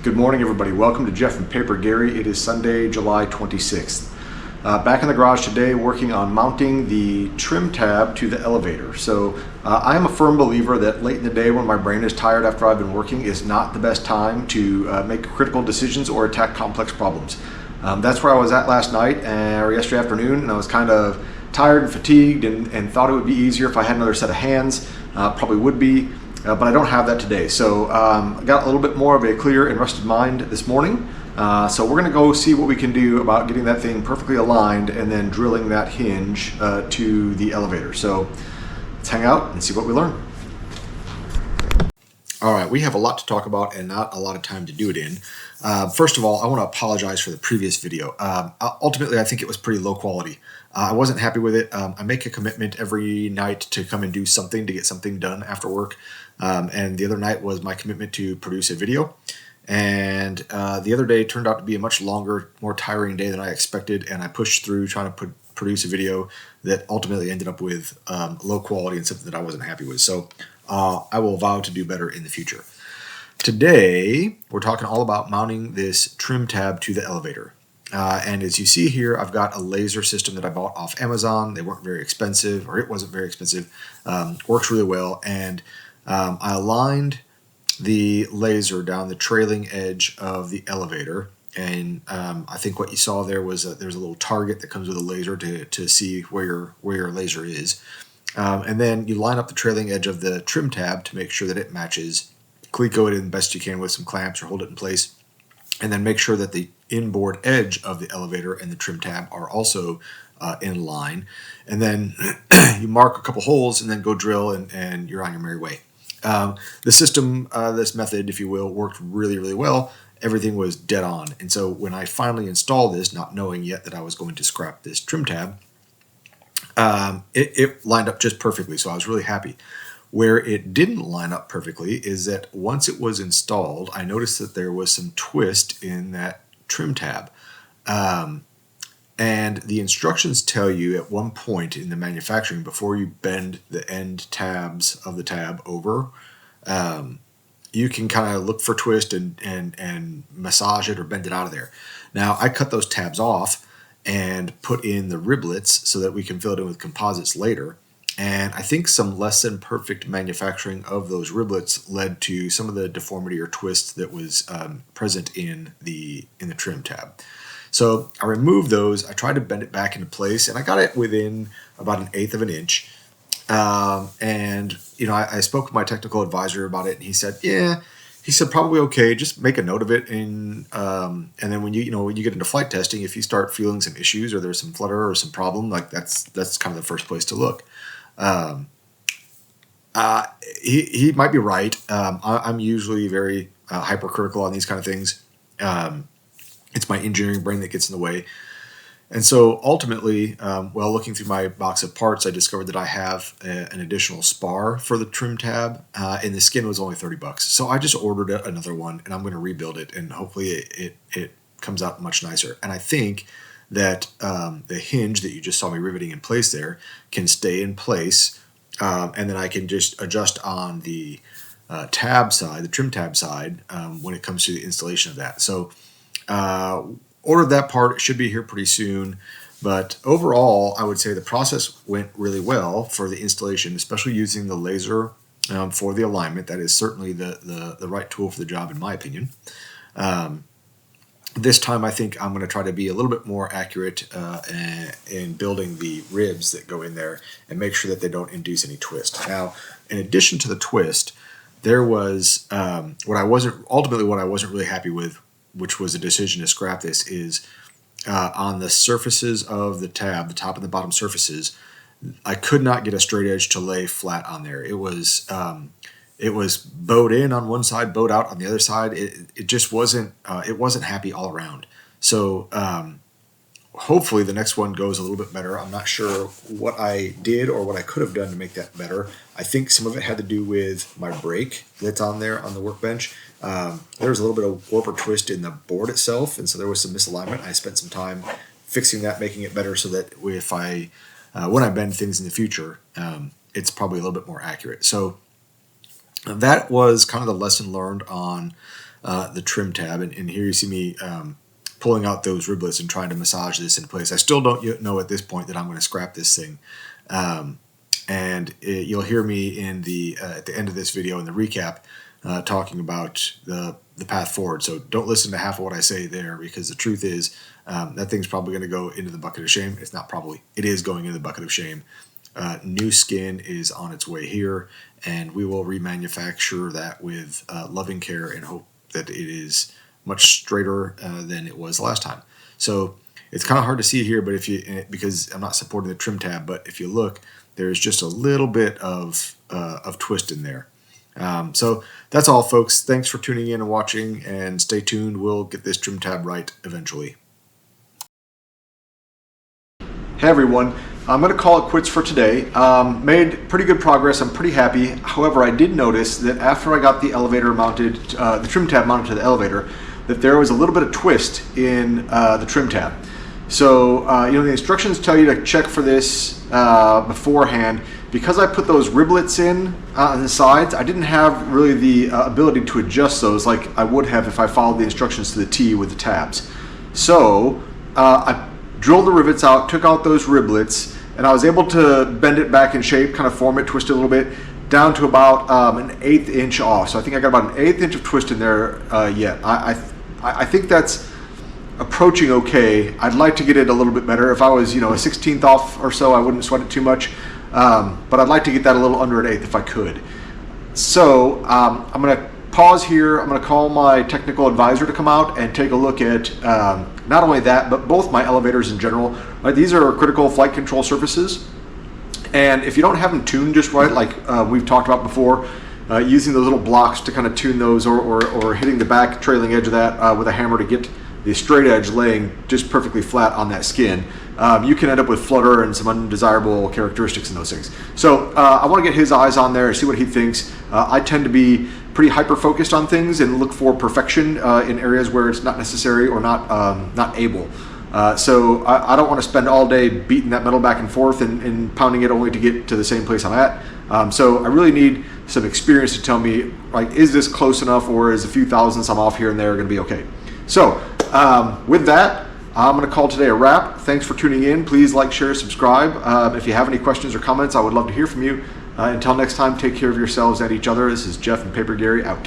Good morning, everybody. Welcome to Jeff and Paper Gary. It is Sunday, July 26th. Back in the garage today working on mounting the trim tab to the elevator. So I am a firm believer that late in the day when my brain is tired after I've been working is not the best time to make critical decisions or attack complex problems. That's where I was at last night or yesterday afternoon, and I was kind of tired and fatigued and thought it would be easier if I had another set of hands. Probably would be. But I don't have that today. So I got a little bit more of a clear and rested mind this morning. So we're gonna go see what we can do about getting that thing perfectly aligned and then drilling that hinge to the elevator. So let's hang out and see what we learn. All right, we have a lot to talk about and not a lot of time to do it in. First of all, I want to apologize for the previous video. Ultimately, I think it was pretty low quality. I wasn't happy with it. I make a commitment every night to come and do something to get something done after work. And the other night was my commitment to produce a video. And the other day turned out to be a much longer, more tiring day than I expected. And I pushed through trying to produce a video that ultimately ended up with low quality and something that I wasn't happy with. So I will vow to do better in the future. Today, we're talking all about mounting this trim tab to the elevator. And as you see here, I've got a laser system that I bought off Amazon. They weren't very expensive, or it wasn't very expensive. Works really well. And I aligned the laser down the trailing edge of the elevator. And I think what you saw there was there's a little target that comes with a laser to see where your laser is. And then you line up the trailing edge of the trim tab to make sure that it matches. Cleco it in best you can with some clamps or hold it in place. And then make sure that the inboard edge of the elevator and the trim tab are also in line. And then you mark a couple holes and then go drill and you're on your merry way. The system, this method, if you will, worked really, really well. Everything was dead on. And so when I finally installed this, not knowing yet that I was going to scrap this trim tab, it lined up just perfectly. So I was really happy. Where it didn't line up perfectly is that once it was installed, I noticed that there was some twist in that trim tab. And the instructions tell you at one point in the manufacturing, before you bend the end tabs of the tab over, you can kind of look for twist and massage it or bend it out of there. Now, I cut those tabs off and put in the riblets so that we can fill it in with composites later. And I think some less than perfect manufacturing of those riblets led to some of the deformity or twist that was present in the trim tab. So I removed those. I tried to bend it back into place, and I got it within about 1/8 of an inch. And you know, I spoke with my technical advisor about it, and he said, "Yeah." He said, "Probably okay. Just make a note of it, and then when you get into flight testing, if you start feeling some issues or there's some flutter or some problem, like that's kind of the first place to look." He might be right. I'm usually very hypercritical on these kind of things. It's my engineering brain that gets in the way. And so ultimately, while looking through my box of parts, I discovered that I have an additional spar for the trim tab, and the skin was only $30. So I just ordered another one, and I'm going to rebuild it, and hopefully it comes out much nicer. And I think that the hinge that you just saw me riveting in place there can stay in place, and then I can just adjust on the tab side, the trim tab side, when it comes to the installation of that. So ordered that part. It should be here pretty soon. But overall, I would say the process went really well for the installation, especially using the laser for the alignment. That is certainly the right tool for the job, in my opinion. This time, I think I'm going to try to be a little bit more accurate in building the ribs that go in there and make sure that they don't induce any twist. Now, in addition to the twist, there was what I wasn't really happy with, which was a decision to scrap this, is on the surfaces of the tab, the top and the bottom surfaces, I could not get a straight edge to lay flat on there. It was bowed in on one side, bowed out on the other side. It just wasn't happy all around. So hopefully the next one goes a little bit better. I'm not sure what I did or what I could have done to make that better. I think some of it had to do with my brake that's on there on the workbench. There was a little bit of warp or twist in the board itself, and so there was some misalignment. I spent some time fixing that, making it better so that if when I bend things in the future, it's probably a little bit more accurate. So that was kind of the lesson learned on the trim tab, and here you see me pulling out those riblets and trying to massage this in place. I still don't know at this point that I'm going to scrap this thing. You'll hear me in the at the end of this video in the recap talking about the path forward. So don't listen to half of what I say there, because the truth is that thing's probably going to go into the bucket of shame. It's not probably, it is going into the bucket of shame. New skin is on its way here, and we will remanufacture that with loving care and hope that it is much straighter than it was last time. So it's kind of hard to see here, but because I'm not supporting the trim tab, but if you look, there's just a little bit of twist in there. So that's all, folks. Thanks for tuning in and watching, and stay tuned. We'll get this trim tab right eventually. Hey everyone, I'm going to call it quits for today. Made pretty good progress. I'm pretty happy. However, I did notice that after I got the elevator mounted, the trim tab mounted to the elevator, that there was a little bit of twist in the trim tab. So, the instructions tell you to check for this beforehand. Because I put those riblets in on the sides, I didn't have really the ability to adjust those like I would have if I followed the instructions to the T with the tabs. So, I drilled the rivets out, took out those riblets, and I was able to bend it back in shape, kind of form it, twist it a little bit, down to about an 1/8 inch off. So I think I got about an 1/8 inch of twist in there yet. I think that's approaching okay. I'd like to get it a little bit better. If I was, a 1/16 off or so, I wouldn't sweat it too much. But I'd like to get that a little under an 1/8 if I could. So I'm going to pause here. I'm going to call my technical advisor to come out and take a look at not only that, but both my elevators in general. Right, these are critical flight control surfaces. And if you don't have them tuned just right, like we've talked about before, using those little blocks to kind of tune those, or hitting the back trailing edge of that with a hammer to get the straight edge laying just perfectly flat on that skin, you can end up with flutter and some undesirable characteristics in those things. So I want to get his eyes on there and see what he thinks. I tend to be pretty hyper focused on things and look for perfection in areas where it's not necessary or not able. So I don't want to spend all day beating that metal back and forth and pounding it only to get to the same place I'm at. So I really need some experience to tell me, like, is this close enough, or is a few thousandths I'm off here and there going to be okay? So with that, I'm going to call today a wrap. Thanks for tuning in. Please like, share, subscribe. If you have any questions or comments, I would love to hear from you. Until next time, take care of yourselves and each other. This is Jeff and Paper Gary out.